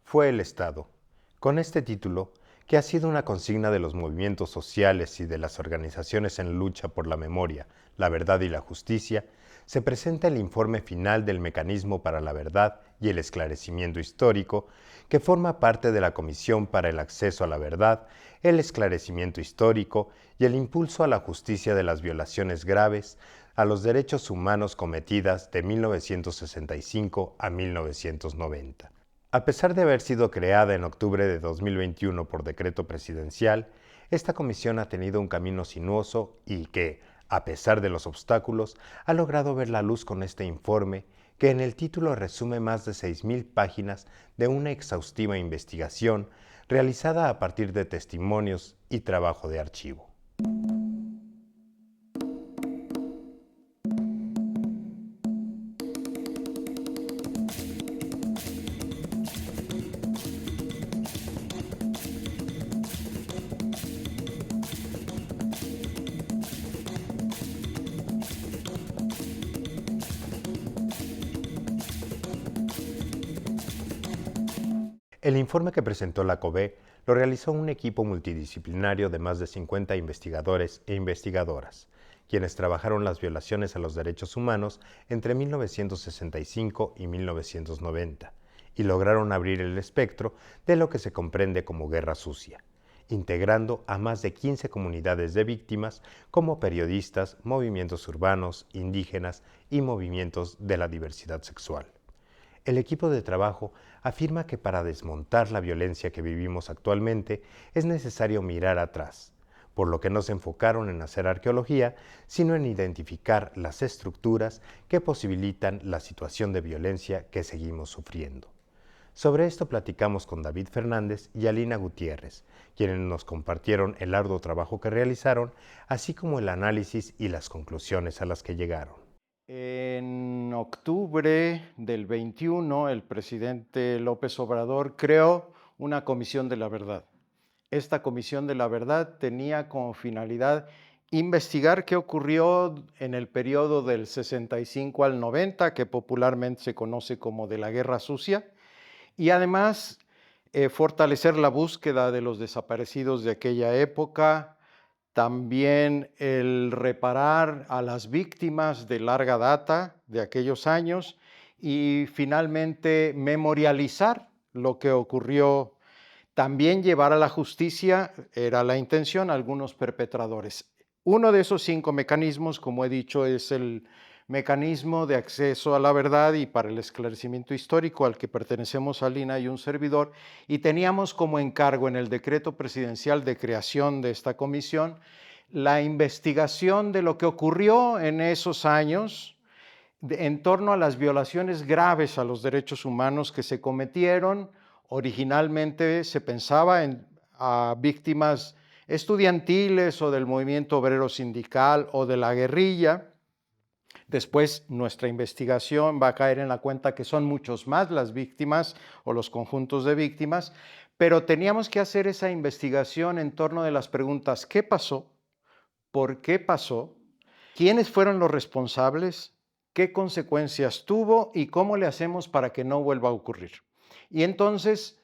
fue el Estado. Con este título, que ha sido una consigna de los movimientos sociales y de las organizaciones en lucha por la memoria, la verdad y la justicia, se presenta el informe final del Mecanismo para la Verdad y el Esclarecimiento Histórico, que forma parte de la Comisión para el Acceso a la Verdad, el Esclarecimiento Histórico y el Impulso a la Justicia de las Violaciones Graves a los Derechos Humanos cometidas de 1965 a 1990. A pesar de haber sido creada en octubre de 2021 por decreto presidencial, esta comisión ha tenido un camino sinuoso y que, a pesar de los obstáculos, ha logrado ver la luz con este informe que en el título resume más de 6,000 páginas de una exhaustiva investigación realizada a partir de testimonios y trabajo de archivo. El informe que presentó la COBE lo realizó un equipo multidisciplinario de más de 50 investigadores e investigadoras, quienes trabajaron las violaciones a los derechos humanos entre 1965 y 1990, y lograron abrir el espectro de lo que se comprende como guerra sucia, integrando a más de 15 comunidades de víctimas como periodistas, movimientos urbanos, indígenas y movimientos de la diversidad sexual. El equipo de trabajo afirma que para desmontar la violencia que vivimos actualmente es necesario mirar atrás, por lo que no se enfocaron en hacer arqueología, sino en identificar las estructuras que posibilitan la situación de violencia que seguimos sufriendo. Sobre esto platicamos con David Fernández y Alina Gutiérrez, quienes nos compartieron el arduo trabajo que realizaron, así como el análisis y las conclusiones a las que llegaron. En octubre del 21, el presidente López Obrador creó una comisión de la verdad. Esta comisión de la verdad tenía como finalidad investigar qué ocurrió en el periodo del 65 al 90, que popularmente se conoce como de la Guerra Sucia, y además fortalecer la búsqueda de los desaparecidos de aquella época, también el reparar a las víctimas de larga data de aquellos años y finalmente memorializar lo que ocurrió. También llevar a la justicia, era la intención, a algunos perpetradores. Uno de esos 5 mecanismos, como he dicho, es el mecanismo de acceso a la verdad y para el esclarecimiento histórico al que pertenecemos Alina y un servidor, y teníamos como encargo en el decreto presidencial de creación de esta comisión la investigación de lo que ocurrió en esos años en torno a las violaciones graves a los derechos humanos que se cometieron. Originalmente se pensaba a víctimas estudiantiles o del movimiento obrero sindical o de la guerrilla. Después nuestra investigación va a caer en la cuenta que son muchos más las víctimas o los conjuntos de víctimas, pero teníamos que hacer esa investigación en torno de las preguntas: ¿qué pasó? ¿Por qué pasó? ¿Quiénes fueron los responsables? ¿Qué consecuencias tuvo? ¿Y cómo le hacemos para que no vuelva a ocurrir? Y entonces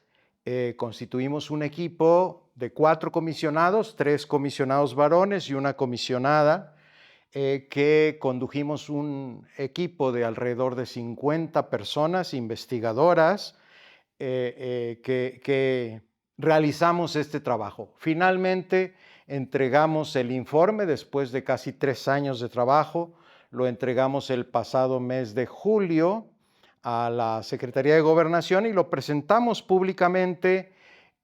constituimos un equipo de 4 comisionados, 3 comisionados varones y una comisionada, que condujimos un equipo de alrededor de 50 personas investigadoras que realizamos este trabajo. Finalmente entregamos el informe después de casi 3 años de trabajo. Lo entregamos el pasado mes de julio a la Secretaría de Gobernación y lo presentamos públicamente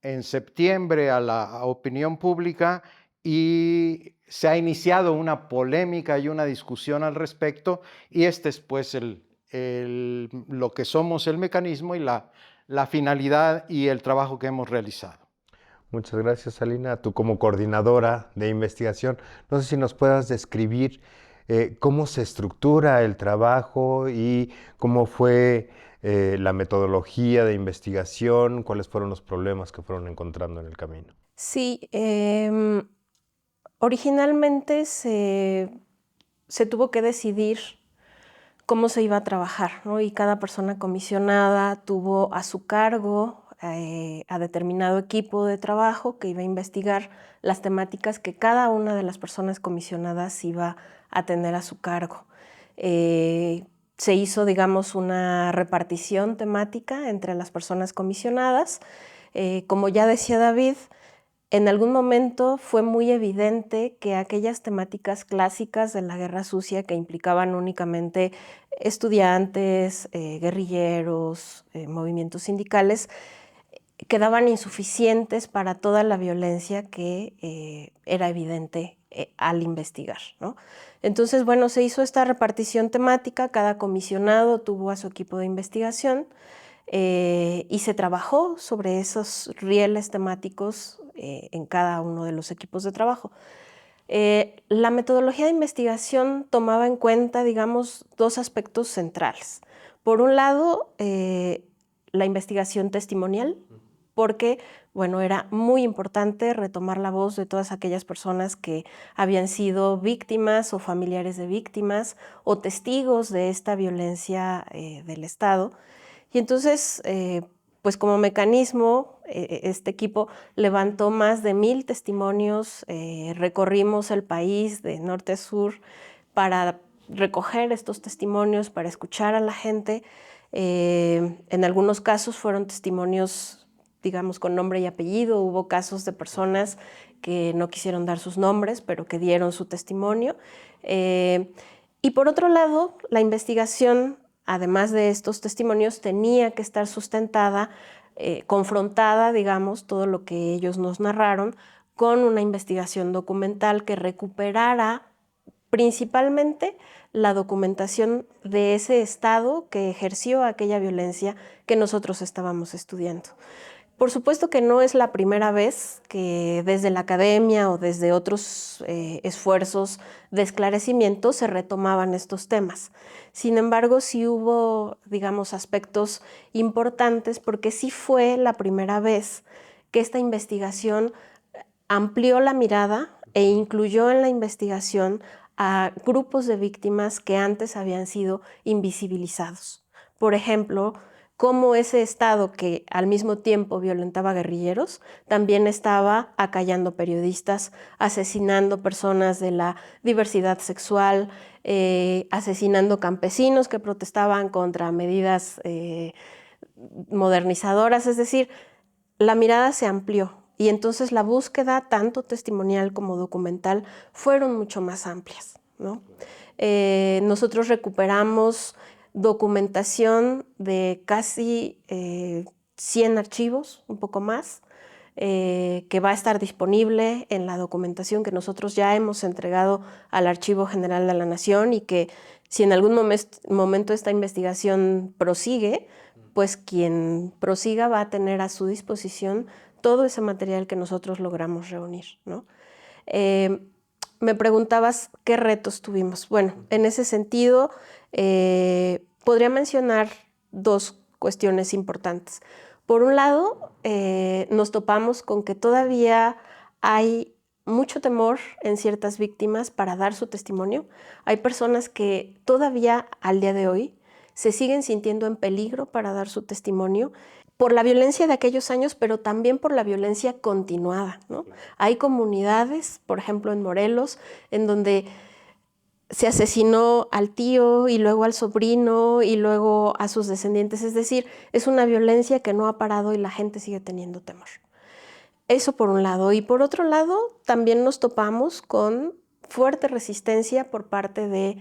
en septiembre a la opinión pública, y se ha iniciado una polémica y una discusión al respecto, y este es pues lo que somos el mecanismo y la finalidad y el trabajo que hemos realizado. Muchas gracias, Alina. Tú como coordinadora de investigación, no sé si nos puedas describir cómo se estructura el trabajo y cómo fue la metodología de investigación, cuáles fueron los problemas que fueron encontrando en el camino. Sí, originalmente se tuvo que decidir cómo se iba a trabajar, ¿no? Y cada persona comisionada tuvo a su cargo a determinado equipo de trabajo que iba a investigar las temáticas que cada una de las personas comisionadas iba a tener a su cargo. Se hizo, digamos, una repartición temática entre las personas comisionadas. Como ya decía David, en algún momento fue muy evidente que aquellas temáticas clásicas de la guerra sucia que implicaban únicamente estudiantes, guerrilleros, movimientos sindicales, quedaban insuficientes para toda la violencia que era evidente al investigar, ¿no? Entonces, bueno, se hizo esta repartición temática, cada comisionado tuvo a su equipo de investigación y se trabajó sobre esos rieles temáticos en cada uno de los equipos de trabajo. La metodología de investigación tomaba en cuenta, digamos, dos aspectos centrales. Por un lado, la investigación testimonial, porque, bueno, era muy importante retomar la voz de todas aquellas personas que habían sido víctimas o familiares de víctimas o testigos de esta violencia del Estado. Y entonces, pues como mecanismo, este equipo levantó más de 1000 testimonios, recorrimos el país de norte a sur para recoger estos testimonios, para escuchar a la gente. En algunos casos fueron testimonios, digamos, con nombre y apellido. Hubo casos de personas que no quisieron dar sus nombres, pero que dieron su testimonio. Y por otro lado, la investigación, además de estos testimonios, tenía que estar sustentada, confrontada, digamos, todo lo que ellos nos narraron, con una investigación documental que recuperara principalmente la documentación de ese Estado que ejerció aquella violencia que nosotros estábamos estudiando. Por supuesto que no es la primera vez que desde la academia o desde otros esfuerzos de esclarecimiento se retomaban estos temas. Sin embargo, sí hubo, digamos, aspectos importantes porque sí fue la primera vez que esta investigación amplió la mirada e incluyó en la investigación a grupos de víctimas que antes habían sido invisibilizados. Por ejemplo, cómo ese Estado que al mismo tiempo violentaba guerrilleros, también estaba acallando periodistas, asesinando personas de la diversidad sexual, asesinando campesinos que protestaban contra medidas modernizadoras. Es decir, la mirada se amplió y entonces la búsqueda, tanto testimonial como documental, fueron mucho más amplias, ¿no? Nosotros recuperamos documentación de casi 100 archivos, un poco más, que va a estar disponible en la documentación que nosotros ya hemos entregado al Archivo General de la Nación y que si en algún momento esta investigación prosigue, pues quien prosiga va a tener a su disposición todo ese material que nosotros logramos reunir, ¿no? Me preguntabas qué retos tuvimos. Bueno, en ese sentido, podría mencionar dos cuestiones importantes. Por un lado, nos topamos con que todavía hay mucho temor en ciertas víctimas para dar su testimonio. Hay personas que todavía al día de hoy se siguen sintiendo en peligro para dar su testimonio por la violencia de aquellos años, pero también por la violencia continuada, ¿no? Hay comunidades, por ejemplo en Morelos, en donde se asesinó al tío y luego al sobrino y luego a sus descendientes. Es decir, es una violencia que no ha parado y la gente sigue teniendo temor. Eso por un lado. Y por otro lado, también nos topamos con fuerte resistencia por parte de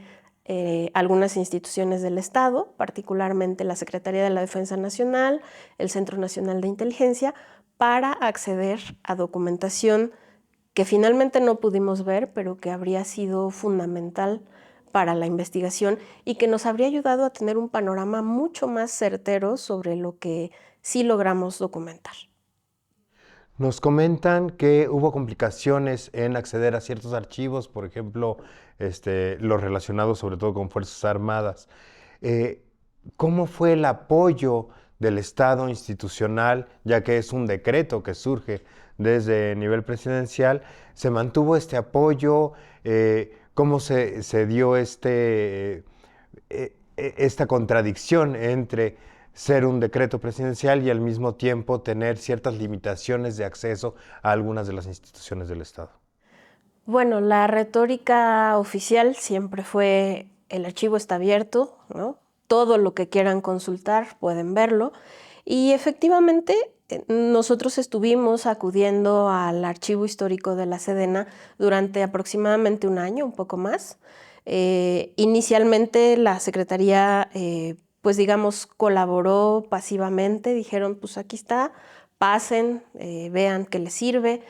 algunas instituciones del Estado, particularmente la Secretaría de la Defensa Nacional, el Centro Nacional de Inteligencia, para acceder a documentación que finalmente no pudimos ver, pero que habría sido fundamental para la investigación y que nos habría ayudado a tener un panorama mucho más certero sobre lo que sí logramos documentar. Nos comentan que hubo complicaciones en acceder a ciertos archivos, por ejemplo, los relacionados sobre todo con Fuerzas Armadas. ¿Cómo fue el apoyo del Estado institucional, ya que es un decreto que surge desde nivel presidencial? ¿Se mantuvo este apoyo? ¿Cómo se dio esta contradicción entre ser un decreto presidencial y al mismo tiempo tener ciertas limitaciones de acceso a algunas de las instituciones del Estado? Bueno, la retórica oficial siempre fue: el archivo está abierto, ¿no? Todo lo que quieran consultar pueden verlo. Y efectivamente, nosotros estuvimos acudiendo al archivo histórico de la Sedena durante aproximadamente un año, un poco más. Inicialmente la Secretaría, pues digamos, colaboró pasivamente, dijeron, pues aquí está, pasen, vean qué les sirve.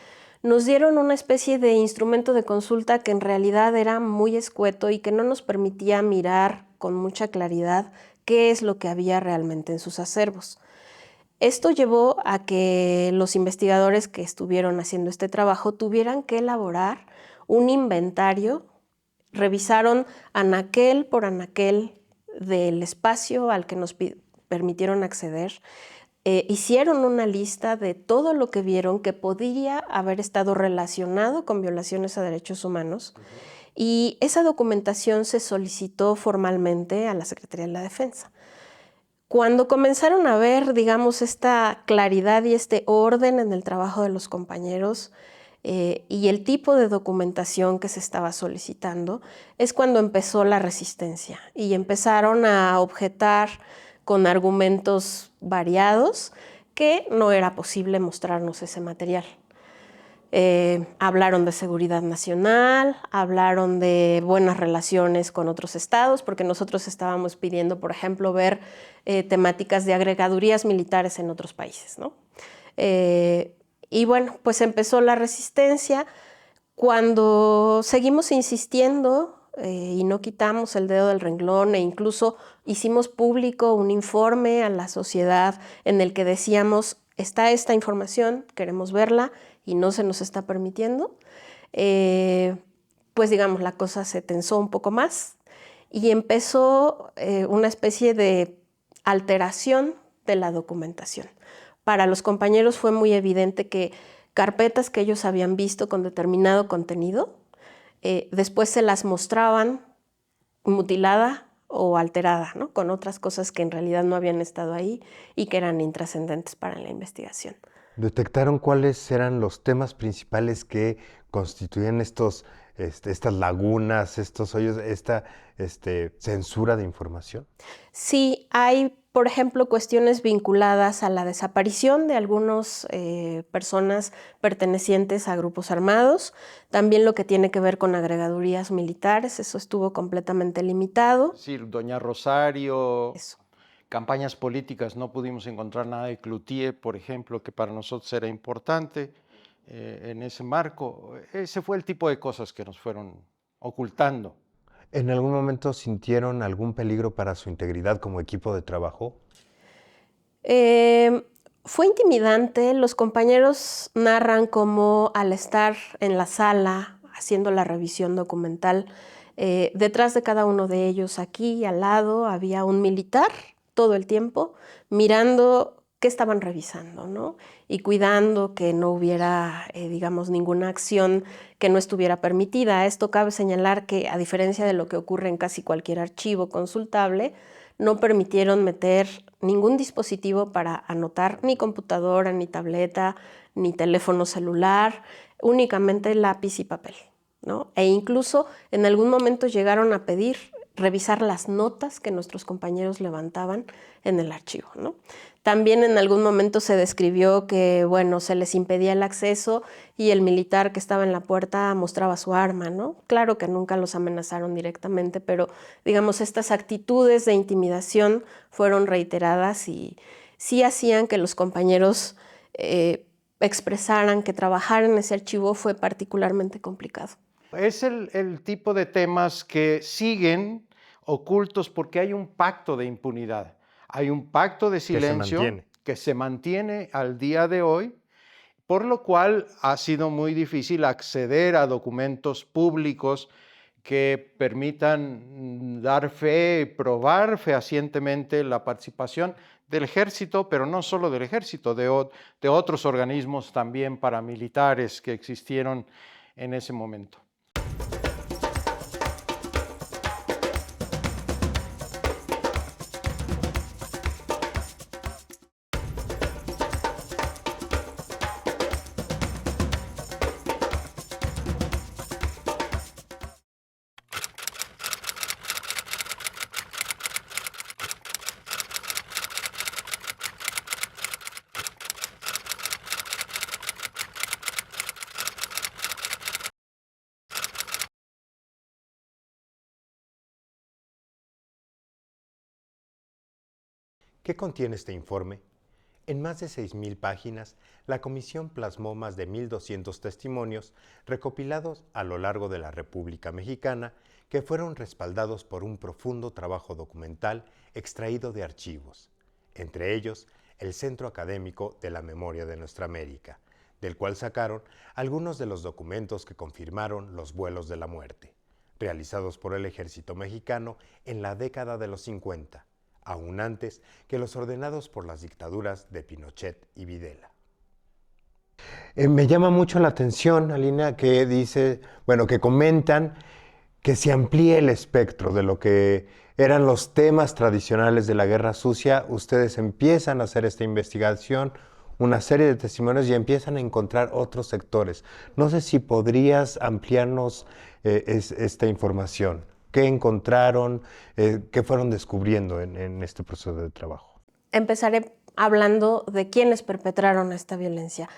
Nos dieron una especie de instrumento de consulta que en realidad era muy escueto y que no nos permitía mirar con mucha claridad qué es lo que había realmente en sus acervos. Esto llevó a que los investigadores que estuvieron haciendo este trabajo tuvieran que elaborar un inventario. Revisaron anaquel por anaquel del espacio al que nos permitieron acceder. Hicieron una lista de todo lo que vieron que podría haber estado relacionado con violaciones a derechos humanos. Y esa documentación se solicitó formalmente a la Secretaría de la Defensa. Cuando comenzaron a ver, digamos, esta claridad y este orden en el trabajo de los compañeros y el tipo de documentación que se estaba solicitando, es cuando empezó la resistencia y empezaron a objetar con argumentos variados que no era posible mostrarnos ese material. Hablaron de seguridad nacional, hablaron de buenas relaciones con otros estados, porque nosotros estábamos pidiendo, por ejemplo, ver temáticas de agregadurías militares en otros países, ¿no? Y bueno, pues empezó la resistencia. Cuando seguimos insistiendo y no quitamos el dedo del renglón e incluso hicimos público un informe a la sociedad en el que decíamos, está esta información, queremos verla y no se nos está permitiendo, pues digamos la cosa se tensó un poco más y empezó una especie de alteración de la documentación. Para los compañeros fue muy evidente que carpetas que ellos habían visto con determinado contenido, después se las mostraban mutilada o alterada, ¿no? Con otras cosas que en realidad no habían estado ahí y que eran intrascendentes para la investigación. ¿Detectaron cuáles eran los temas principales que constituían estas lagunas, estos hoyos, esta censura de información? Sí, hay, por ejemplo, cuestiones vinculadas a la desaparición de algunas personas pertenecientes a grupos armados, también lo que tiene que ver con agregadurías militares, eso estuvo completamente limitado. Es decir, doña Rosario, Eso. campañas políticas, no pudimos encontrar nada de Cloutier, por ejemplo, que para nosotros era importante en ese marco. Ese fue el tipo de cosas que nos fueron ocultando. ¿En algún momento sintieron algún peligro para su integridad como equipo de trabajo? Fue intimidante. Los compañeros narran cómo al estar en la sala haciendo la revisión documental, detrás de cada uno de ellos, aquí al lado, había un militar todo el tiempo mirando qué estaban revisando, ¿no? Y cuidando que no hubiera, digamos, ninguna acción que no estuviera permitida. Esto cabe señalar que, a diferencia de lo que ocurre en casi cualquier archivo consultable, no permitieron meter ningún dispositivo para anotar, ni computadora, ni tableta, ni teléfono celular, únicamente lápiz y papel, ¿no? E incluso en algún momento llegaron a pedir revisar las notas que nuestros compañeros levantaban en el archivo, ¿no? También en algún momento se describió que, bueno, se les impedía el acceso y el militar que estaba en la puerta mostraba su arma, ¿no? Claro que nunca los amenazaron directamente, pero, digamos, estas actitudes de intimidación fueron reiteradas y sí hacían que los compañeros expresaran que trabajar en ese archivo fue particularmente complicado. Es el tipo de temas que siguen ocultos porque hay un pacto de impunidad, hay un pacto de silencio que se mantiene al día de hoy, por lo cual ha sido muy difícil acceder a documentos públicos que permitan dar fe, probar fehacientemente la participación del ejército, pero no solo del ejército, de otros organismos también paramilitares que existieron en ese momento. ¿Qué contiene este informe? En más de 6.000 páginas, la comisión plasmó más de 1.200 testimonios recopilados a lo largo de la República Mexicana que fueron respaldados por un profundo trabajo documental extraído de archivos, entre ellos el Centro Académico de la Memoria de Nuestra América, del cual sacaron algunos de los documentos que confirmaron los vuelos de la muerte, realizados por el ejército mexicano en la década de los 50, aún antes que los ordenados por las dictaduras de Pinochet y Videla. Me llama mucho la atención, Alina, que dice, que comentan que se amplíe el espectro de lo que eran los temas tradicionales de la Guerra Sucia. Ustedes empiezan a hacer esta investigación, una serie de testimonios, y empiezan a encontrar otros sectores. No sé si podrías ampliarnos esta información. ¿Qué encontraron? ¿Qué fueron descubriendo en este proceso de trabajo? Empezaré hablando de quiénes perpetraron esta violencia.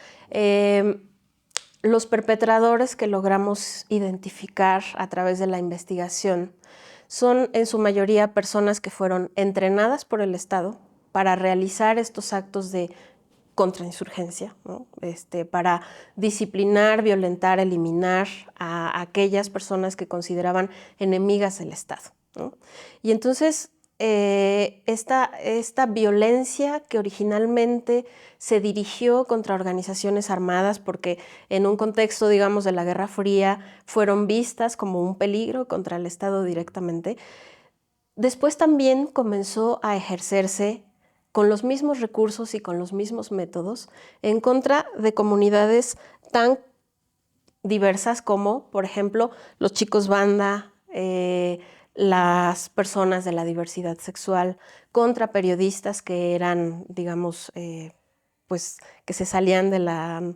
Los perpetradores que logramos identificar a través de la investigación son en su mayoría personas que fueron entrenadas por el Estado para realizar estos actos de contrainsurgencia, ¿no? Para disciplinar, violentar, eliminar a aquellas personas que consideraban enemigas del Estado, ¿no? Y entonces esta violencia que originalmente se dirigió contra organizaciones armadas porque en un contexto, digamos, de la Guerra Fría fueron vistas como un peligro contra el Estado directamente, después también comenzó a ejercerse con los mismos recursos y con los mismos métodos en contra de comunidades tan diversas como, por ejemplo, los chicos banda, las personas de la diversidad sexual, contra periodistas que eran, digamos, que se salían de la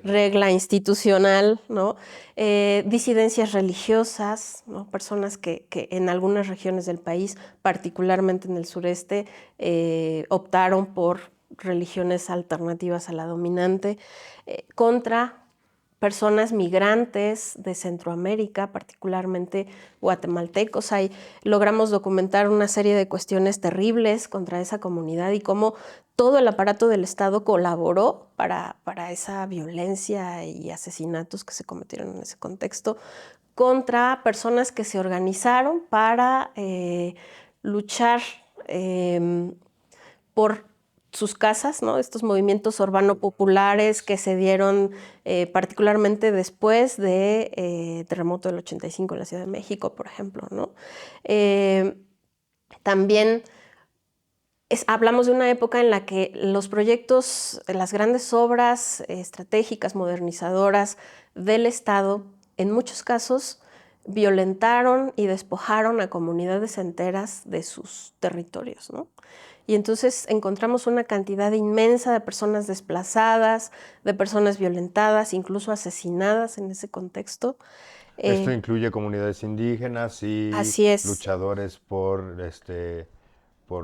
regla institucional, ¿no? Disidencias religiosas, ¿no? Personas que en algunas regiones del país, particularmente en el sureste, optaron por religiones alternativas a la dominante, contra personas migrantes de Centroamérica, particularmente guatemaltecos. Logramos documentar una serie de cuestiones terribles contra esa comunidad y cómo todo el aparato del Estado colaboró para esa violencia y asesinatos que se cometieron en ese contexto, contra personas que se organizaron para luchar por sus casas, ¿no? Estos movimientos urbano-populares que se dieron particularmente después del terremoto del 85 en la Ciudad de México, por ejemplo, ¿no? También hablamos de una época en la que los proyectos, las grandes obras estratégicas, modernizadoras del Estado, en muchos casos violentaron y despojaron a comunidades enteras de sus territorios, ¿no? Y entonces encontramos una cantidad inmensa de personas desplazadas, de personas violentadas, incluso asesinadas en ese contexto. Esto incluye comunidades indígenas y luchadores por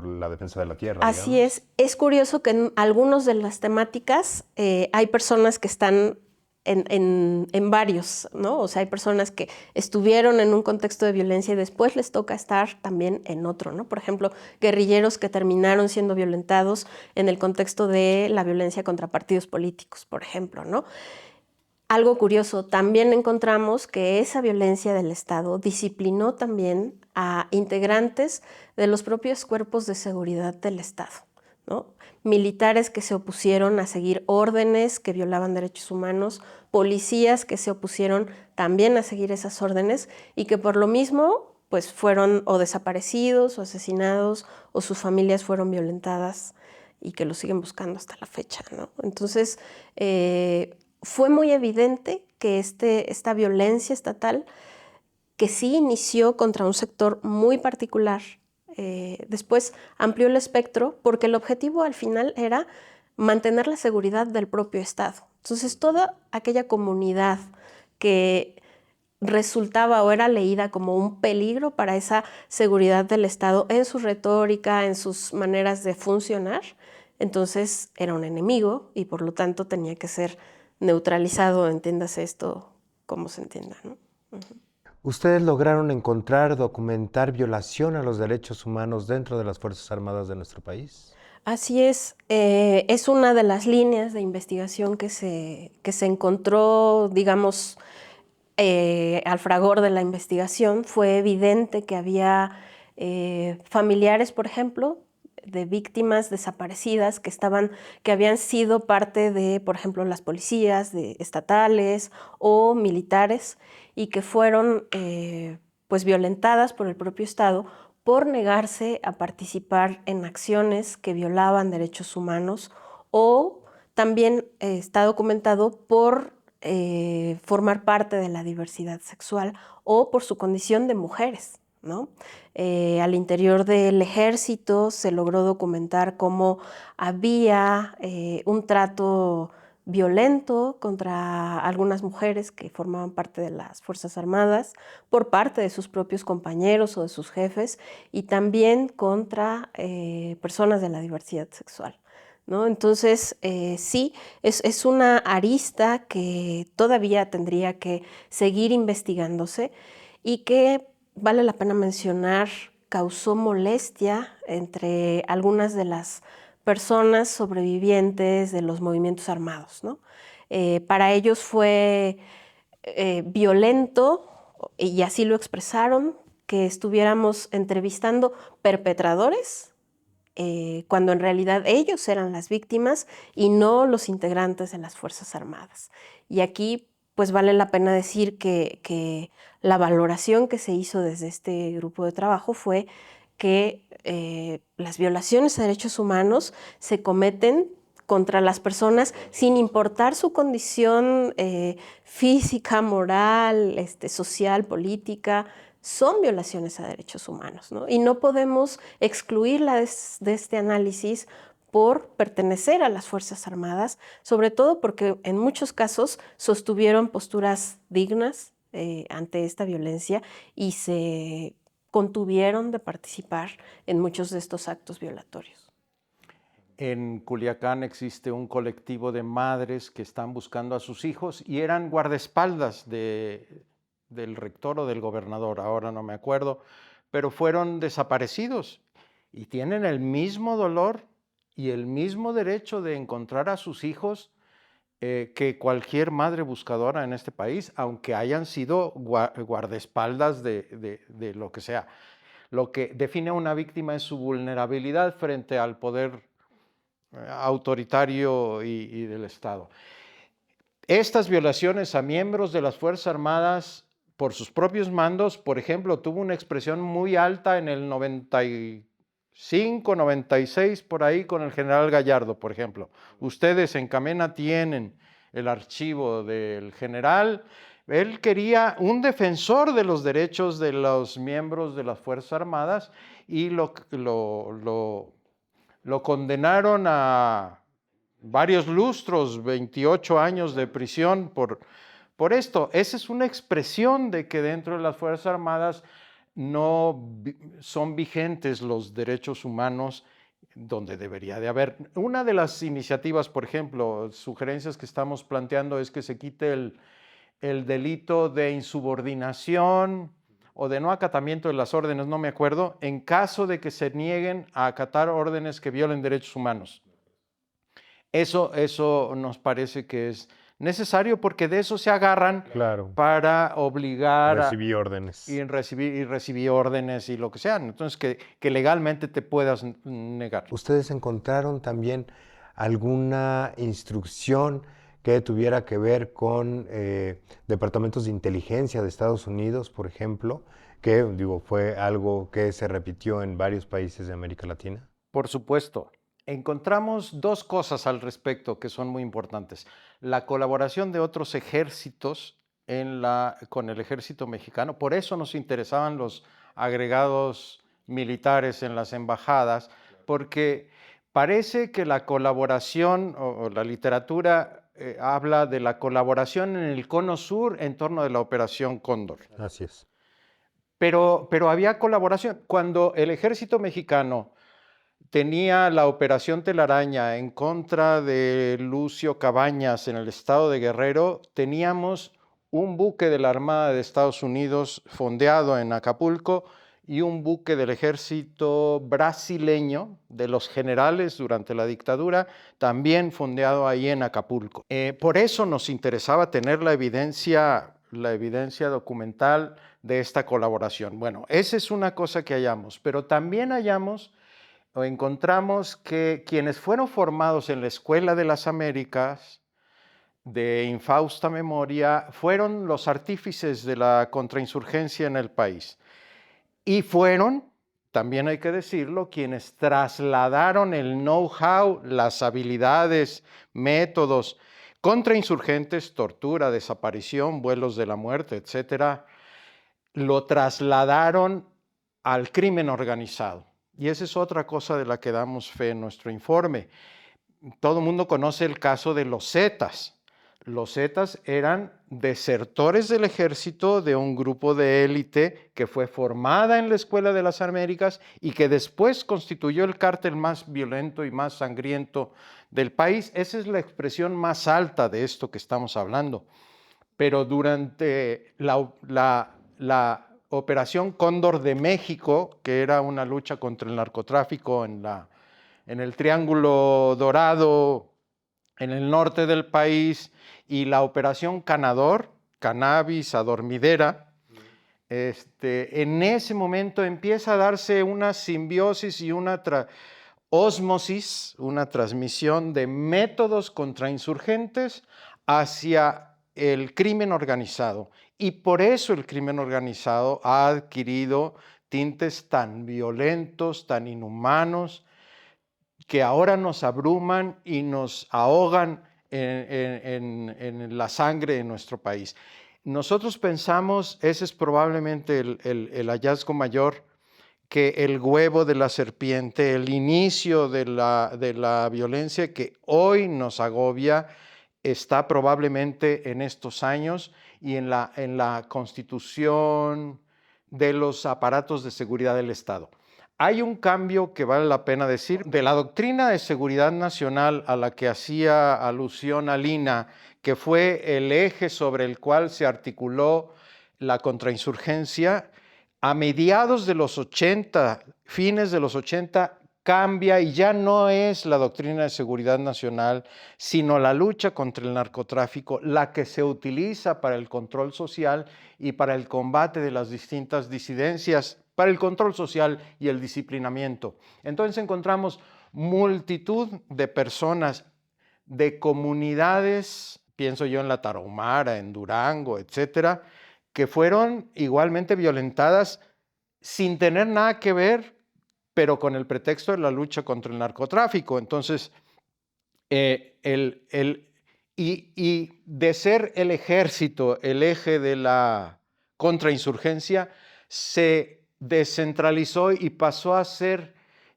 la defensa de la tierra. Así digamos. es curioso que en algunas de las temáticas hay personas que están en varios, ¿no? O sea, hay personas que estuvieron en un contexto de violencia y después les toca estar también en otro, ¿no? Por ejemplo, guerrilleros que terminaron siendo violentados en el contexto de la violencia contra partidos políticos, por ejemplo, ¿no? Algo curioso, también encontramos que esa violencia del Estado disciplinó también a integrantes de los propios cuerpos de seguridad del Estado, ¿no? Militares que se opusieron a seguir órdenes que violaban derechos humanos, policías que se opusieron también a seguir esas órdenes y que por lo mismo pues fueron o desaparecidos o asesinados o sus familias fueron violentadas y que lo siguen buscando hasta la fecha, ¿no? Entonces fue muy evidente que esta violencia estatal, que sí inició contra un sector muy particular, después amplió el espectro porque el objetivo al final era mantener la seguridad del propio Estado. Entonces toda aquella comunidad que resultaba o era leída como un peligro para esa seguridad del Estado en su retórica, en sus maneras de funcionar, entonces era un enemigo y por lo tanto tenía que ser neutralizado, entiéndase esto como se entienda, ¿no? Uh-huh. ¿Ustedes lograron encontrar, documentar violación a los derechos humanos dentro de las Fuerzas Armadas de nuestro país? Así es una de las líneas de investigación que se encontró, digamos, al fragor de la investigación. Fue evidente que había familiares, por ejemplo, de víctimas desaparecidas que habían sido parte de, por ejemplo, las policías estatales o militares y que fueron pues violentadas por el propio Estado por negarse a participar en acciones que violaban derechos humanos, o también está documentado por formar parte de la diversidad sexual o por su condición de mujeres, ¿no? Al interior del ejército se logró documentar cómo había un trato violento contra algunas mujeres que formaban parte de las Fuerzas Armadas por parte de sus propios compañeros o de sus jefes, y también contra personas de la diversidad sexual, ¿no? Entonces, sí, es una arista que todavía tendría que seguir investigándose y que, vale la pena mencionar, causó molestia entre algunas de las personas sobrevivientes de los movimientos armados, ¿no? Para ellos fue violento, y así lo expresaron, que estuviéramos entrevistando perpetradores cuando en realidad ellos eran las víctimas y no los integrantes de las Fuerzas Armadas. Y aquí pues vale la pena decir que la valoración que se hizo desde este grupo de trabajo fue que las violaciones a derechos humanos se cometen contra las personas sin importar su condición física, moral, social, política. Son violaciones a derechos humanos, ¿no? Y no podemos excluirla de este análisis por pertenecer a las Fuerzas Armadas, sobre todo porque en muchos casos sostuvieron posturas dignas ante esta violencia y se contuvieron de participar en muchos de estos actos violatorios. En Culiacán existe un colectivo de madres que están buscando a sus hijos y eran guardaespaldas del rector o del gobernador, ahora no me acuerdo, pero fueron desaparecidos y tienen el mismo dolor y el mismo derecho de encontrar a sus hijos que cualquier madre buscadora en este país, aunque hayan sido guardaespaldas de lo que sea. Lo que define a una víctima es su vulnerabilidad frente al poder autoritario y del Estado. Estas violaciones a miembros de las Fuerzas Armadas por sus propios mandos, por ejemplo, tuvo una expresión muy alta en el 95, 96, por ahí, con el general Gallardo, por ejemplo. Ustedes en Camena tienen el archivo del general. Él quería un defensor de los derechos de los miembros de las Fuerzas Armadas y lo condenaron a varios lustros, 28 años de prisión por esto. Esa es una expresión de que dentro de las Fuerzas Armadas no son vigentes los derechos humanos donde debería de haber. Una de las iniciativas, por ejemplo, sugerencias que estamos planteando es que se quite el delito de insubordinación o de no acatamiento de las órdenes, no me acuerdo, en caso de que se nieguen a acatar órdenes que violen derechos humanos. Eso nos parece que es necesario porque de eso se agarran para obligar recibir órdenes. Y recibir órdenes y lo que sea. Entonces, que legalmente te puedas negar. ¿Ustedes encontraron también alguna instrucción que tuviera que ver con departamentos de inteligencia de Estados Unidos, por ejemplo, que fue algo que se repitió en varios países de América Latina? Por supuesto. Encontramos dos cosas al respecto que son muy importantes. La colaboración de otros ejércitos con el ejército mexicano. Por eso nos interesaban los agregados militares en las embajadas, porque parece que la colaboración o la literatura habla de la colaboración en el Cono Sur en torno de la Operación Cóndor. Así es. Pero había colaboración. Cuando el ejército mexicano tenía la Operación Telaraña en contra de Lucio Cabañas en el estado de Guerrero, teníamos un buque de la Armada de Estados Unidos fondeado en Acapulco y un buque del ejército brasileño, de los generales durante la dictadura, también fondeado ahí en Acapulco. Por eso nos interesaba tener la evidencia documental de esta colaboración. Bueno, esa es una cosa que hallamos, pero también hallamos o encontramos que quienes fueron formados en la Escuela de las Américas, de infausta memoria, fueron los artífices de la contrainsurgencia en el país. Y fueron, también hay que decirlo, quienes trasladaron el know-how, las habilidades, métodos contrainsurgentes, tortura, desaparición, vuelos de la muerte, etcétera, lo trasladaron al crimen organizado. Y esa es otra cosa de la que damos fe en nuestro informe. Todo el mundo conoce el caso de los Zetas. Los Zetas eran desertores del ejército de un grupo de élite que fue formada en la Escuela de las Américas y que después constituyó el cártel más violento y más sangriento del país. Esa es la expresión más alta de esto que estamos hablando. Pero durante la Operación Cóndor de México, que era una lucha contra el narcotráfico en el Triángulo Dorado, en el norte del país, y la Operación Canador, Cannabis, Adormidera, en ese momento empieza a darse una simbiosis y una ósmosis, una transmisión de métodos contrainsurgentes hacia el crimen organizado. Y por eso el crimen organizado ha adquirido tintes tan violentos, tan inhumanos, que ahora nos abruman y nos ahogan en la sangre de nuestro país. Nosotros pensamos, ese es probablemente el hallazgo mayor, que el huevo de la serpiente, el inicio de la violencia que hoy nos agobia, está probablemente en estos años y en la constitución de los aparatos de seguridad del Estado. Hay un cambio que vale la pena decir. De la doctrina de seguridad nacional a la que hacía alusión Alina, que fue el eje sobre el cual se articuló la contrainsurgencia, a mediados de los 80, fines de los 80, cambia y ya no es la doctrina de seguridad nacional, sino la lucha contra el narcotráfico, la que se utiliza para el control social y para el combate de las distintas disidencias, para el control social y el disciplinamiento. Entonces encontramos multitud de personas, de comunidades, pienso yo en la Tarahumara, en Durango, etcétera, que fueron igualmente violentadas sin tener nada que ver, pero con el pretexto de la lucha contra el narcotráfico. Entonces, y de ser el ejército el eje de la contrainsurgencia, se descentralizó y pasó a ser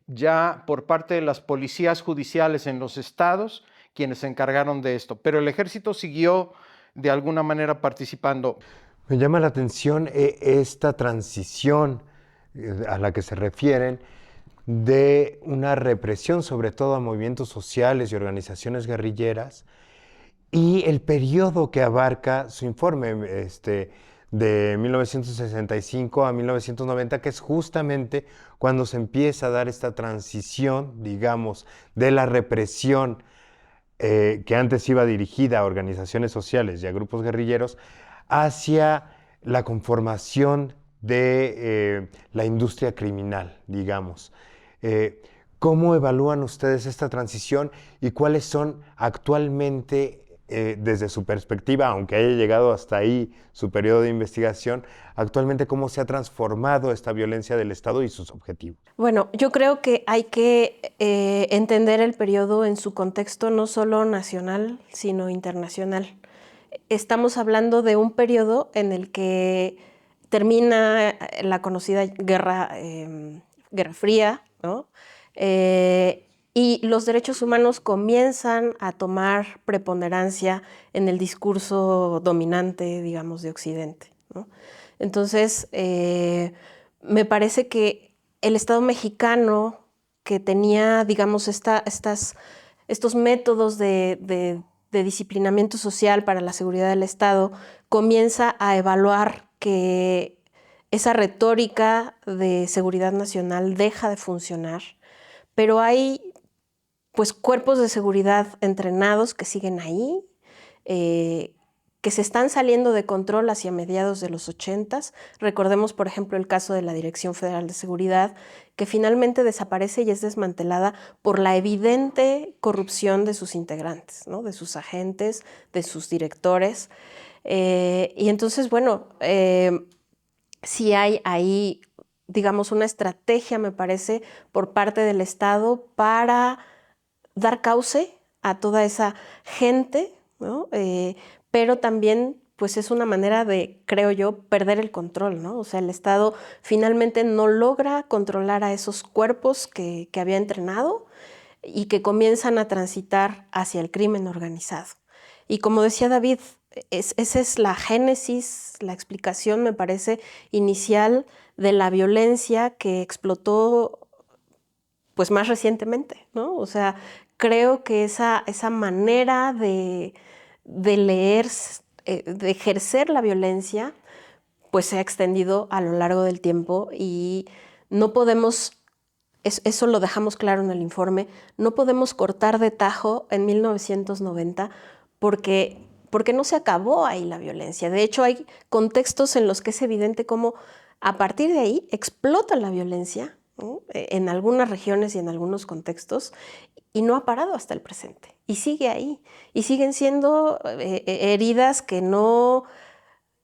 ya por parte de las policías judiciales en los estados quienes se encargaron de esto. Pero el ejército siguió de alguna manera participando. Me llama la atención esta transición a la que se refieren de una represión, sobre todo a movimientos sociales y organizaciones guerrilleras, y el periodo que abarca su informe de 1965 a 1990, que es justamente cuando se empieza a dar esta transición, digamos, de la represión que antes iba dirigida a organizaciones sociales y a grupos guerrilleros, hacia la conformación de la industria criminal, digamos. ¿Cómo evalúan ustedes esta transición y cuáles son actualmente, desde su perspectiva, aunque haya llegado hasta ahí su periodo de investigación, actualmente cómo se ha transformado esta violencia del Estado y sus objetivos? Bueno, yo creo que hay que entender el periodo en su contexto no solo nacional, sino internacional. Estamos hablando de un periodo en el que termina la conocida Guerra Fría, ¿no? Y los derechos humanos comienzan a tomar preponderancia en el discurso dominante, digamos, de Occidente, ¿no? Entonces, me parece que el Estado mexicano, que tenía, digamos, estos métodos de disciplinamiento social para la seguridad del Estado, comienza a evaluar que esa retórica de seguridad nacional deja de funcionar, pero hay pues cuerpos de seguridad entrenados que siguen ahí, que se están saliendo de control hacia mediados de los 80s. Recordemos, por ejemplo, el caso de la Dirección Federal de Seguridad, que finalmente desaparece y es desmantelada por la evidente corrupción de sus integrantes, ¿no? De sus agentes, de sus directores. Y entonces, bueno, sí hay ahí, digamos, una estrategia, me parece, por parte del Estado para dar cauce a toda esa gente, ¿no? Pero también pues es una manera de, creo yo, perder el control, ¿no? O sea, el Estado finalmente no logra controlar a esos cuerpos que había entrenado y que comienzan a transitar hacia el crimen organizado. Y como decía David, esa es la génesis, la explicación, me parece, inicial de la violencia que explotó pues más recientemente, ¿no? O sea, creo que esa manera de leer, de ejercer la violencia, pues se ha extendido a lo largo del tiempo y no podemos, eso lo dejamos claro en el informe, no podemos cortar de tajo en 1990 porque no se acabó ahí la violencia. De hecho, hay contextos en los que es evidente cómo a partir de ahí explota la violencia, ¿no? En algunas regiones y en algunos contextos, y no ha parado hasta el presente. Y sigue ahí. Y siguen siendo heridas que no,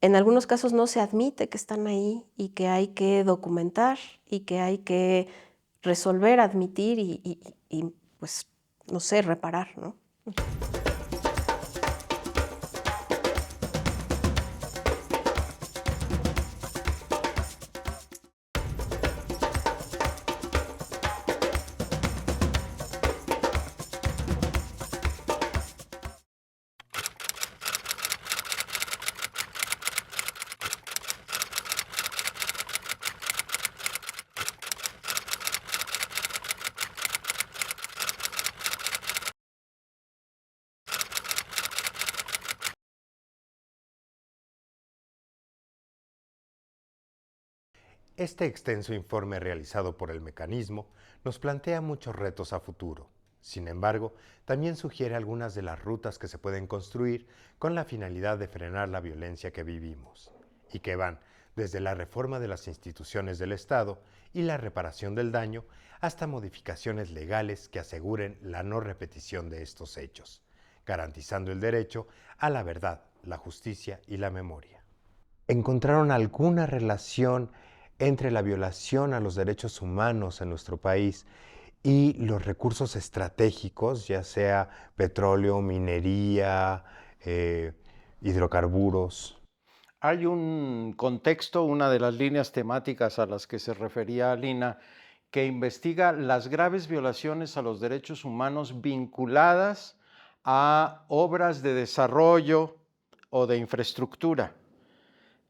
en algunos casos no se admite que están ahí y que hay que documentar y que hay que resolver, admitir y pues, no sé, reparar, ¿no? Este extenso informe realizado por el mecanismo nos plantea muchos retos a futuro. Sin embargo, también sugiere algunas de las rutas que se pueden construir con la finalidad de frenar la violencia que vivimos, y que van desde la reforma de las instituciones del Estado y la reparación del daño hasta modificaciones legales que aseguren la no repetición de estos hechos, garantizando el derecho a la verdad, la justicia y la memoria. ¿Encontraron alguna relación entre la violación a los derechos humanos en nuestro país y los recursos estratégicos, ya sea petróleo, minería, hidrocarburos? Hay un contexto, una de las líneas temáticas a las que se refería Lina, que investiga las graves violaciones a los derechos humanos vinculadas a obras de desarrollo o de infraestructura.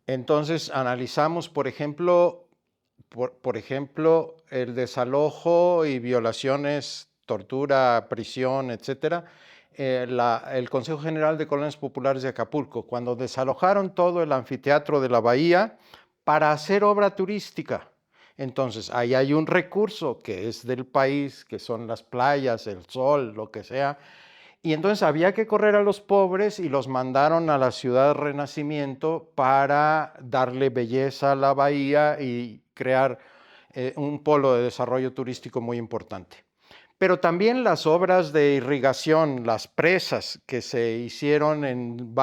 Entonces analizamos, por ejemplo, el desalojo y violaciones, tortura, prisión, etcétera, el Consejo General de Colonias Populares de Acapulco, cuando desalojaron todo el anfiteatro de la bahía para hacer obra turística. Entonces, ahí hay un recurso que es del país, que son las playas, el sol, lo que sea, y entonces había que correr a los pobres y los mandaron a la ciudad Renacimiento para darle belleza a la bahía y crear un polo de desarrollo turístico muy importante. Pero también las obras de irrigación, las presas que se hicieron en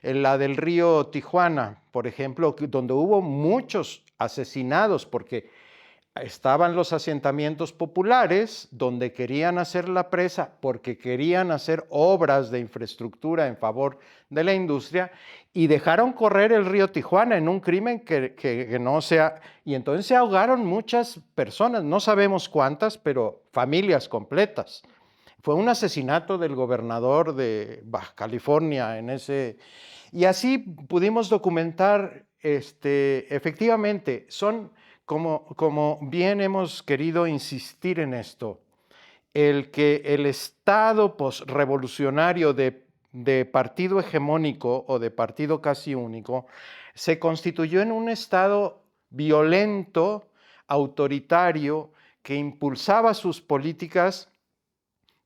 la del río Tijuana, por ejemplo, donde hubo muchos asesinados porque estaban los asentamientos populares donde querían hacer la presa porque querían hacer obras de infraestructura en favor de la industria y dejaron correr el río Tijuana en un crimen que no sea... Y entonces se ahogaron muchas personas, no sabemos cuántas, pero familias completas. Fue un asesinato del gobernador de Baja California en ese... Y así pudimos documentar, efectivamente, son... Como bien hemos querido insistir en esto, el que el Estado posrevolucionario de partido hegemónico o de partido casi único se constituyó en un Estado violento, autoritario, que impulsaba sus políticas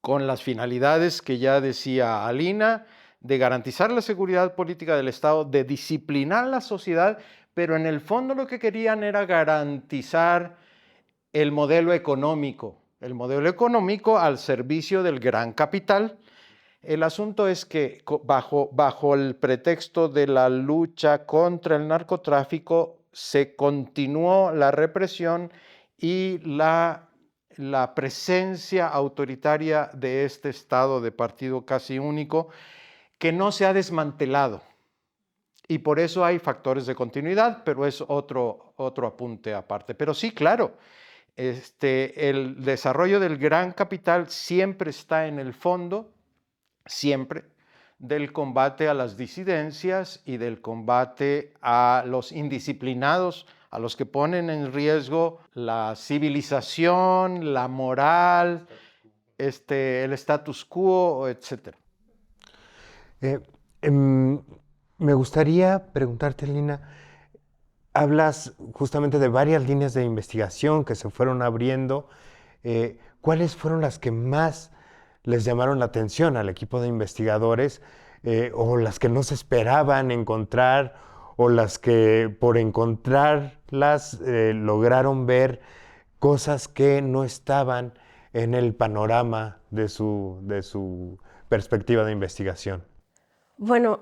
con las finalidades que ya decía Alina, de garantizar la seguridad política del Estado, de disciplinar la sociedad, pero en el fondo lo que querían era garantizar el modelo económico al servicio del gran capital. El asunto es que bajo el pretexto de la lucha contra el narcotráfico se continuó la represión y la presencia autoritaria de este Estado de partido casi único que no se ha desmantelado. Y por eso hay factores de continuidad, pero es otro apunte aparte. Pero sí, claro, el desarrollo del gran capital siempre está en el fondo, siempre, del combate a las disidencias y del combate a los indisciplinados, a los que ponen en riesgo la civilización, la moral, el status quo, etc. Me gustaría preguntarte, Lina, hablas justamente de varias líneas de investigación que se fueron abriendo. ¿Cuáles fueron las que más les llamaron la atención al equipo de investigadores, o las que no se esperaban encontrar, o las que por encontrarlas lograron ver cosas que no estaban en el panorama de su perspectiva de investigación? Bueno,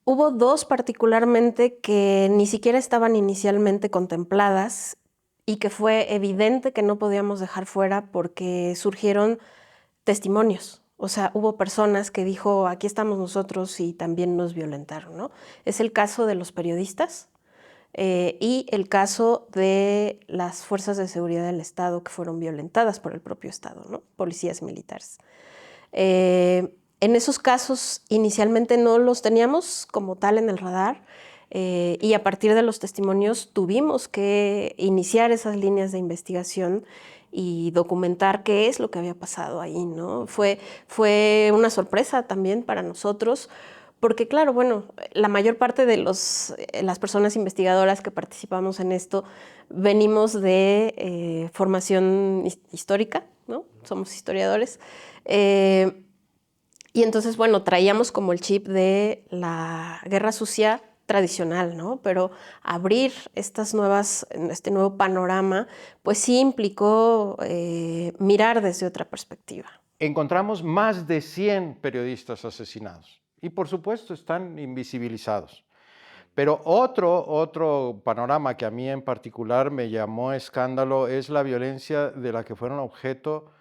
hubo dos particularmente que ni siquiera estaban inicialmente contempladas y que fue evidente que no podíamos dejar fuera porque surgieron testimonios. O sea, hubo personas que dijo, aquí estamos nosotros y también nos violentaron, ¿no? Es el caso de los periodistas y el caso de las fuerzas de seguridad del Estado que fueron violentadas por el propio Estado, ¿no? Policías militares. En esos casos inicialmente no los teníamos como tal en el radar y a partir de los testimonios tuvimos que iniciar esas líneas de investigación y documentar qué es lo que había pasado ahí, ¿no? Fue una sorpresa también para nosotros porque, claro, bueno, la mayor parte de las personas investigadoras que participamos en esto venimos de formación histórica, ¿no? Somos historiadores. Y entonces, bueno, traíamos como el chip de la guerra sucia tradicional, ¿no? Pero abrir este nuevo panorama, pues sí implicó mirar desde otra perspectiva. Encontramos más de 100 periodistas asesinados y por supuesto están invisibilizados. Pero otro panorama que a mí en particular me llamó escándalo es la violencia de la que fueron objeto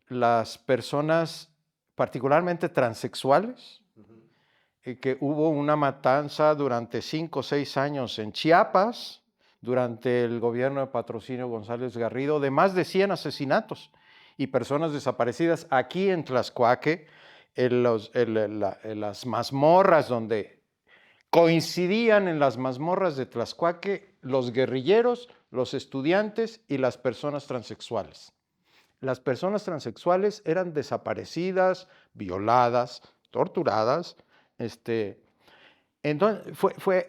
las personas particularmente transexuales, que hubo una matanza durante 5 o 6 años en Chiapas, durante el gobierno de Patrocinio González Garrido, de más de 100 asesinatos y personas desaparecidas aquí en Tlaxcuaque, en las mazmorras donde coincidían en las mazmorras de Tlaxcuaque los guerrilleros, los estudiantes y las personas transexuales. Las personas transexuales eran desaparecidas, violadas, torturadas. Entonces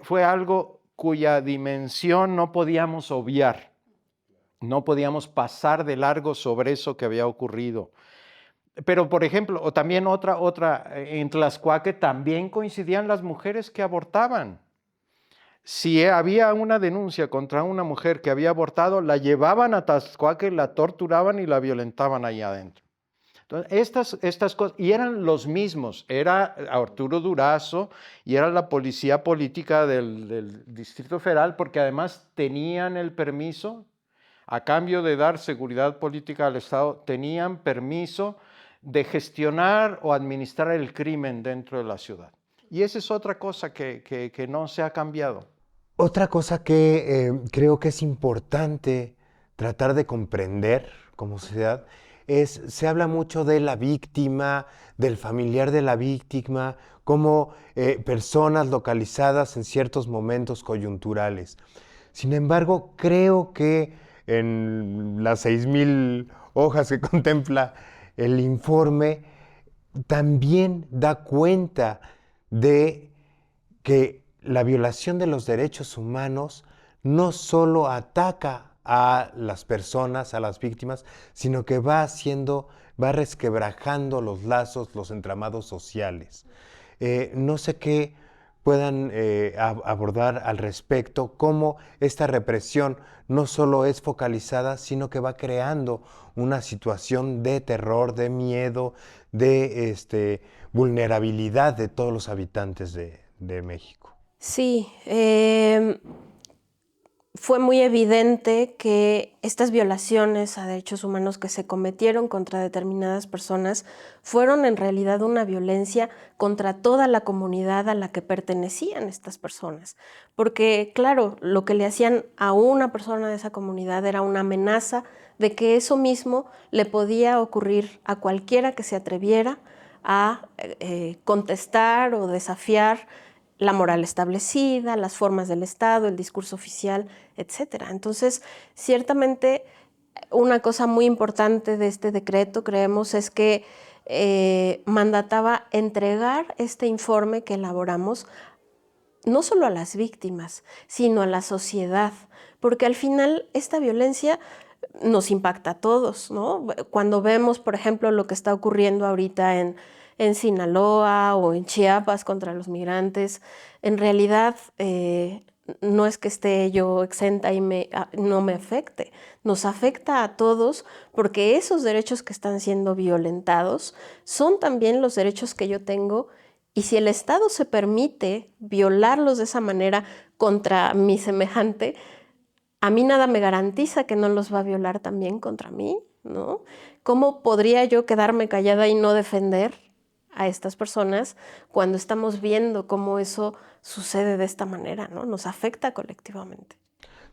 fue algo cuya dimensión no podíamos obviar. No podíamos pasar de largo sobre eso que había ocurrido. Pero, por ejemplo, o también en Tlaxcuaque también coincidían las mujeres que abortaban. Si había una denuncia contra una mujer que había abortado, la llevaban a Tlaxcuaque, la torturaban y la violentaban ahí adentro. Entonces, estas cosas, y eran los mismos, era Arturo Durazo y era la policía política del Distrito Federal, porque además tenían el permiso, a cambio de dar seguridad política al Estado, tenían permiso de gestionar o administrar el crimen dentro de la ciudad. Y esa es otra cosa que no se ha cambiado. Otra cosa que creo que es importante tratar de comprender como sociedad se habla mucho de la víctima, del familiar de la víctima, como personas localizadas en ciertos momentos coyunturales. Sin embargo, creo que en las 6,000 hojas que contempla el informe, también da cuenta de que la violación de los derechos humanos no solo ataca a las personas, a las víctimas, sino que va resquebrajando los lazos, los entramados sociales. No sé qué puedan abordar al respecto, cómo esta represión no solo es focalizada, sino que va creando una situación de terror, de miedo, de vulnerabilidad de todos los habitantes de México. Sí, fue muy evidente que estas violaciones a derechos humanos que se cometieron contra determinadas personas fueron en realidad una violencia contra toda la comunidad a la que pertenecían estas personas. Porque, claro, lo que le hacían a una persona de esa comunidad era una amenaza de que eso mismo le podía ocurrir a cualquiera que se atreviera a contestar o desafiar la moral establecida, las formas del Estado, el discurso oficial, etc. Entonces, ciertamente, una cosa muy importante de este decreto, creemos, es que mandataba entregar este informe que elaboramos no solo a las víctimas, sino a la sociedad, porque al final esta violencia nos impacta a todos, ¿no? Cuando vemos, por ejemplo, lo que está ocurriendo ahorita en Sinaloa o en Chiapas contra los migrantes, en realidad no es que esté yo exenta y no me afecte, nos afecta a todos porque esos derechos que están siendo violentados son también los derechos que yo tengo, y si el Estado se permite violarlos de esa manera contra mi semejante, a mí nada me garantiza que no los va a violar también contra mí, ¿no? ¿Cómo podría yo quedarme callada y no defender a estas personas cuando estamos viendo cómo eso sucede de esta manera, ¿no? Nos afecta colectivamente.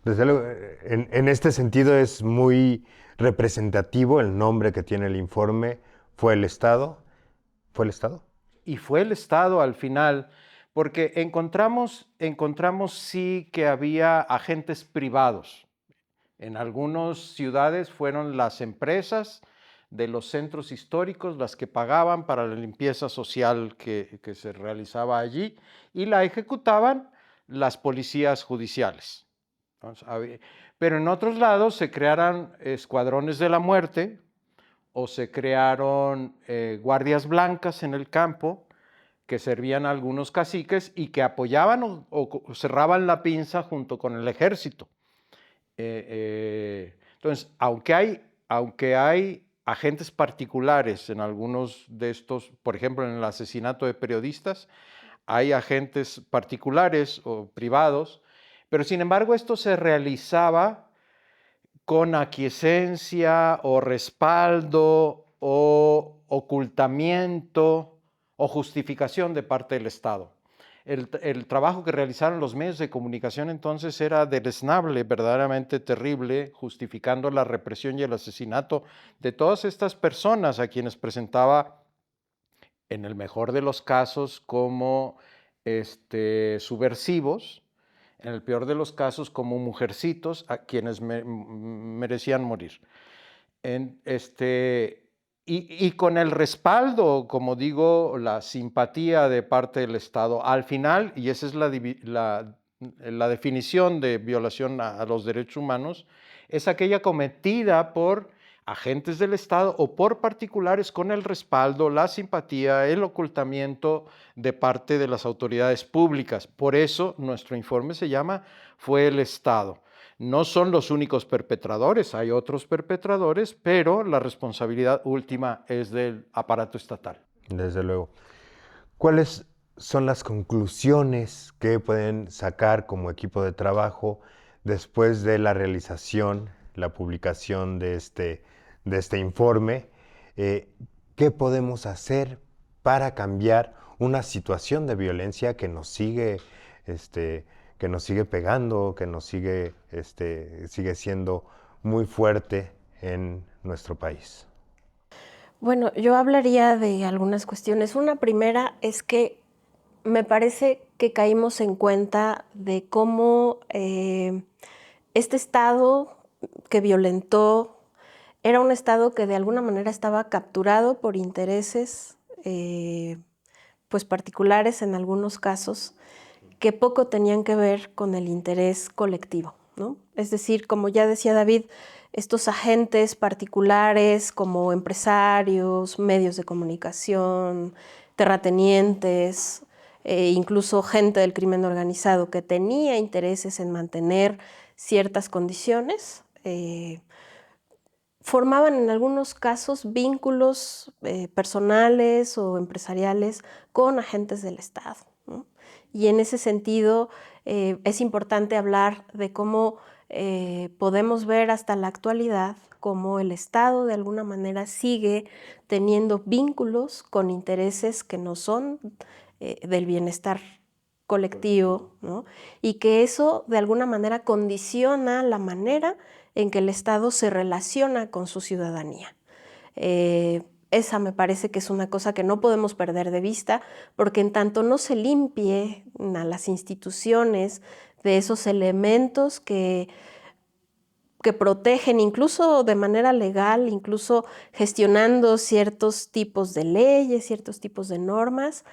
Desde luego, en este sentido es muy representativo el nombre que tiene el informe. ¿Fue el Estado? ¿Fue el Estado? Y fue el Estado al final, porque encontramos sí que había agentes privados. En algunas ciudades fueron las empresas de los centros históricos las que pagaban para la limpieza social que se realizaba allí, y la ejecutaban las policías judiciales. Entonces, pero en otros lados se crearon escuadrones de la muerte, o se crearon guardias blancas en el campo que servían a algunos caciques y que apoyaban o cerraban la pinza junto con el ejército. Entonces, aunque hay agentes particulares en algunos de estos, por ejemplo, en el asesinato de periodistas, hay agentes particulares o privados, pero sin embargo esto se realizaba con aquiescencia o respaldo o ocultamiento o justificación de parte del Estado. El trabajo que realizaron los medios de comunicación entonces era deleznable, verdaderamente terrible, justificando la represión y el asesinato de todas estas personas a quienes presentaba, en el mejor de los casos, como subversivos, en el peor de los casos como mujercitos a quienes merecían morir. Y con el respaldo, como digo, la simpatía de parte del Estado. Al final, y esa es la definición de violación a los derechos humanos, es aquella cometida por agentes del Estado o por particulares con el respaldo, la simpatía, el ocultamiento de parte de las autoridades públicas. Por eso nuestro informe se llama Fue el Estado. No son los únicos perpetradores, hay otros perpetradores, pero la responsabilidad última es del aparato estatal. Desde luego. ¿Cuáles son las conclusiones que pueden sacar como equipo de trabajo después de la realización, la publicación de este informe? ¿Qué podemos hacer para cambiar una situación de violencia que nos sigue pegando, que nos sigue siendo muy fuerte en nuestro país? Bueno, yo hablaría de algunas cuestiones. Una primera es que me parece que caímos en cuenta de cómo este Estado que violentó era un Estado que de alguna manera estaba capturado por intereses pues particulares en algunos casos, que poco tenían que ver con el interés colectivo, ¿no? Es decir, como ya decía David, estos agentes particulares como empresarios, medios de comunicación, terratenientes, incluso gente del crimen organizado que tenía intereses en mantener ciertas condiciones, formaban en algunos casos vínculos personales o empresariales con agentes del Estado, ¿no? Y en ese sentido es importante hablar de cómo podemos ver hasta la actualidad cómo el Estado de alguna manera sigue teniendo vínculos con intereses que no son del bienestar colectivo, ¿no? Y que eso de alguna manera condiciona la manera en que el Estado se relaciona con su ciudadanía. Esa me parece que es una cosa que no podemos perder de vista, porque en tanto no se limpie a las instituciones de esos elementos que protegen, incluso de manera legal, incluso gestionando ciertos tipos de leyes, ciertos tipos de normas,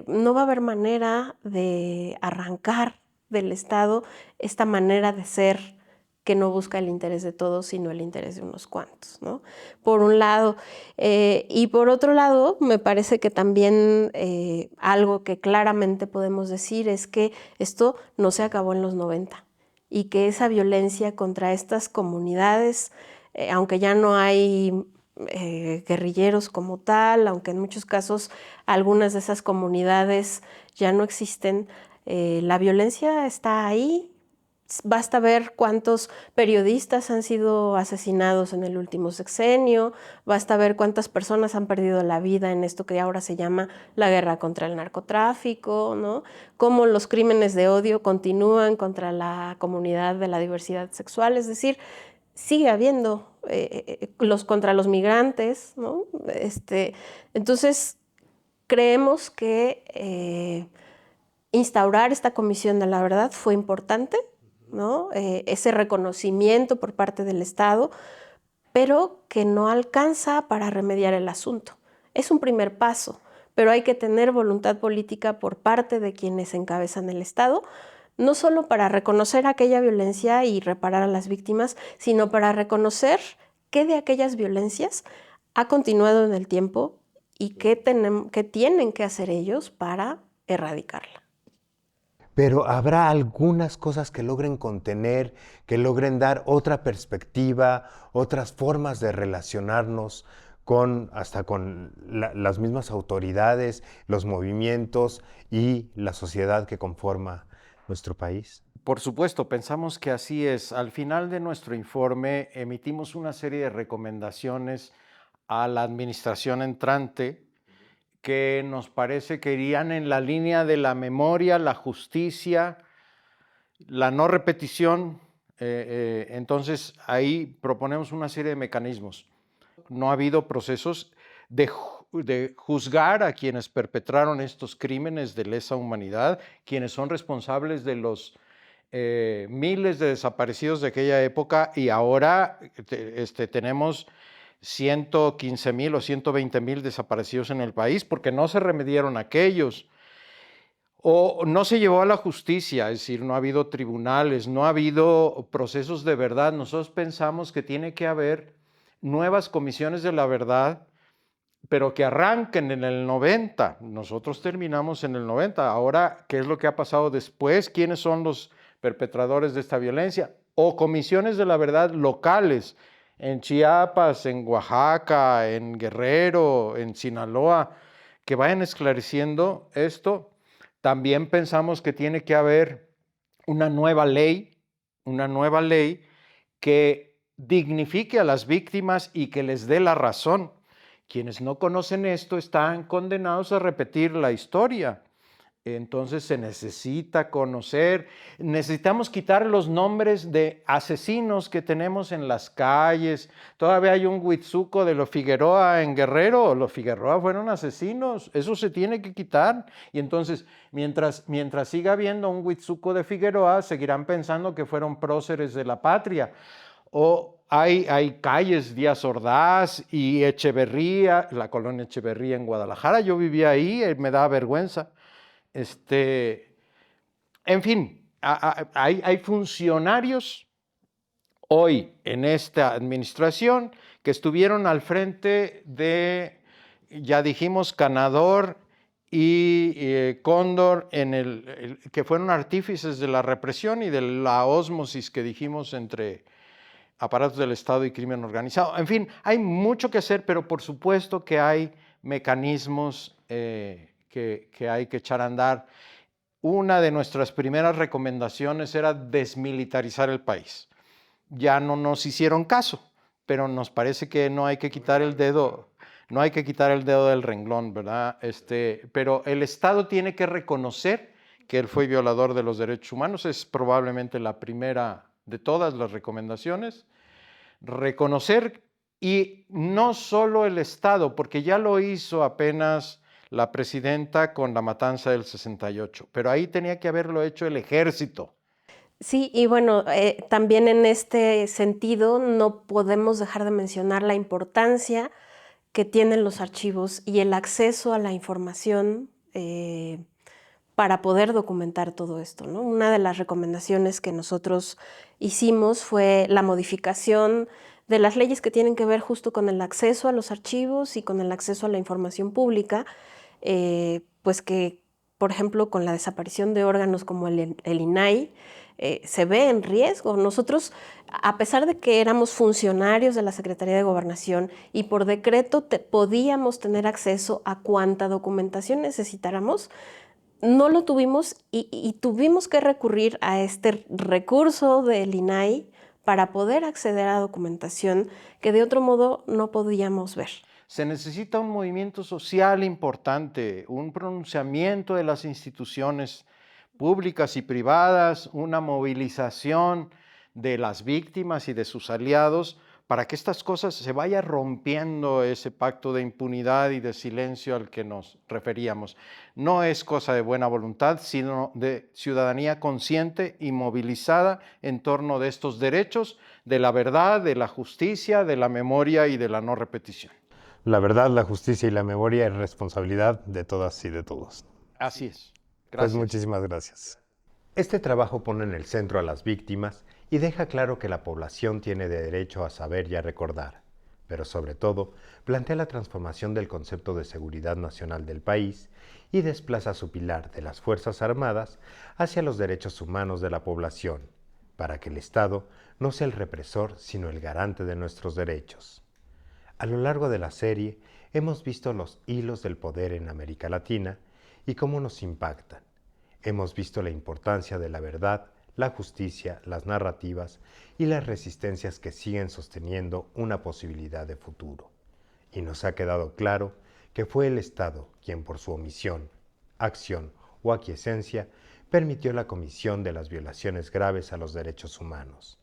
no va a haber manera de arrancar del Estado esta manera de ser que no busca el interés de todos, sino el interés de unos cuantos, ¿no? Por un lado. Y por otro lado, me parece que también algo que claramente podemos decir es que esto no se acabó en los 90 y que esa violencia contra estas comunidades, aunque ya no hay guerrilleros como tal, aunque en muchos casos algunas de esas comunidades ya no existen, la violencia está ahí. Basta ver cuántos periodistas han sido asesinados en el último sexenio, basta ver cuántas personas han perdido la vida en esto que ahora se llama la guerra contra el narcotráfico, ¿no? Cómo los crímenes de odio continúan contra la comunidad de la diversidad sexual, es decir, sigue habiendo contra los migrantes, ¿no? Entonces, creemos que instaurar esta comisión de la verdad fue importante, ¿no? Ese reconocimiento por parte del Estado, pero que no alcanza para remediar el asunto. Es un primer paso, pero hay que tener voluntad política por parte de quienes encabezan el Estado, no solo para reconocer aquella violencia y reparar a las víctimas, sino para reconocer qué de aquellas violencias ha continuado en el tiempo y qué tienen que hacer ellos para erradicarla. Pero habrá algunas cosas que logren contener, que logren dar otra perspectiva, otras formas de relacionarnos hasta con las mismas autoridades, los movimientos y la sociedad que conforma nuestro país. Por supuesto, pensamos que así es. Al final de nuestro informe emitimos una serie de recomendaciones a la administración entrante que nos parece que irían en la línea de la memoria, la justicia, la no repetición. Entonces, ahí proponemos una serie de mecanismos. No ha habido procesos de juzgar a quienes perpetraron estos crímenes de lesa humanidad, quienes son responsables de los miles de desaparecidos de aquella época, y ahora tenemos 115,000 o 120,000 desaparecidos en el país porque no se remediaron aquellos, o no se llevó a la justicia, es decir, no ha habido tribunales, no ha habido procesos de verdad. Nosotros pensamos que tiene que haber nuevas comisiones de la verdad, pero que arranquen en el 90. Nosotros terminamos en el 90. Ahora, ¿qué es lo que ha pasado después? ¿Quiénes son los perpetradores de esta violencia? O comisiones de la verdad locales, en Chiapas, en Oaxaca, en Guerrero, en Sinaloa, que vayan esclareciendo esto. También pensamos que tiene que haber una nueva ley que dignifique a las víctimas y que les dé la razón. Quienes no conocen esto están condenados a repetir la historia. Entonces se necesita conocer, necesitamos quitar los nombres de asesinos que tenemos en las calles. Todavía hay un Huitzuco de los Figueroa en Guerrero. Los Figueroa fueron asesinos, eso se tiene que quitar. Y entonces, mientras siga habiendo un Huitzuco de Figueroa, seguirán pensando que fueron próceres de la patria. O hay calles, Díaz Ordaz y Echeverría, la colonia Echeverría en Guadalajara. Yo vivía ahí, me da vergüenza. En fin, hay funcionarios hoy en esta administración que estuvieron al frente de, ya dijimos, Canador y Cóndor, que fueron artífices de la represión y de la ósmosis que dijimos entre aparatos del Estado y crimen organizado. En fin, hay mucho que hacer, pero por supuesto que hay mecanismos que hay que echar a andar. Una de nuestras primeras recomendaciones era desmilitarizar el país. Ya no nos hicieron caso, pero nos parece que no hay que quitar el dedo, no hay que quitar el dedo del renglón, ¿verdad? Pero el Estado tiene que reconocer que él fue violador de los derechos humanos, es probablemente la primera de todas las recomendaciones. Reconocer, y no solo el Estado, porque ya lo hizo apenas la presidenta con la matanza del 68, pero ahí tenía que haberlo hecho el ejército. Sí, y bueno, también en este sentido no podemos dejar de mencionar la importancia que tienen los archivos y el acceso a la información para poder documentar todo esto, ¿no? Una de las recomendaciones que nosotros hicimos fue la modificación de las leyes que tienen que ver justo con el acceso a los archivos y con el acceso a la información pública, pues que, por ejemplo, con la desaparición de órganos como el INAI, se ve en riesgo. Nosotros, a pesar de que éramos funcionarios de la Secretaría de Gobernación y por decreto podíamos tener acceso a cuanta documentación necesitáramos, no lo tuvimos y tuvimos que recurrir a este recurso del INAI para poder acceder a documentación que de otro modo no podíamos ver. Se necesita un movimiento social importante, un pronunciamiento de las instituciones públicas y privadas, una movilización de las víctimas y de sus aliados para que estas cosas se vaya rompiendo ese pacto de impunidad y de silencio al que nos referíamos. No es cosa de buena voluntad, sino de ciudadanía consciente y movilizada en torno de estos derechos, de la verdad, de la justicia, de la memoria y de la no repetición. La verdad, la justicia y la memoria es responsabilidad de todas y de todos. Así es. Gracias. Pues muchísimas gracias. Este trabajo pone en el centro a las víctimas y deja claro que la población tiene derecho a saber y a recordar, pero sobre todo plantea la transformación del concepto de seguridad nacional del país y desplaza su pilar de las Fuerzas Armadas hacia los derechos humanos de la población, para que el Estado no sea el represor, sino el garante de nuestros derechos. A lo largo de la serie hemos visto los hilos del poder en América Latina y cómo nos impactan. Hemos visto la importancia de la verdad, la justicia, las narrativas y las resistencias que siguen sosteniendo una posibilidad de futuro. Y nos ha quedado claro que fue el Estado quien por su omisión, acción o aquiescencia permitió la comisión de las violaciones graves a los derechos humanos,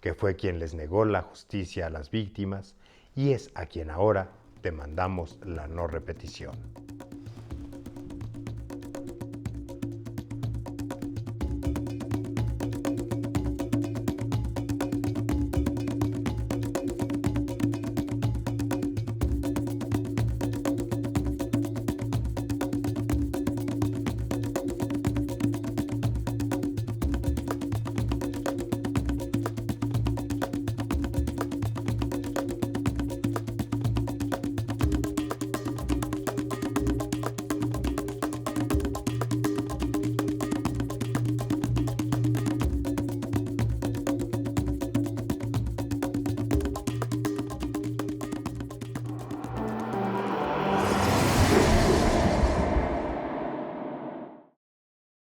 que fue quien les negó la justicia a las víctimas y es a quien ahora demandamos la no repetición.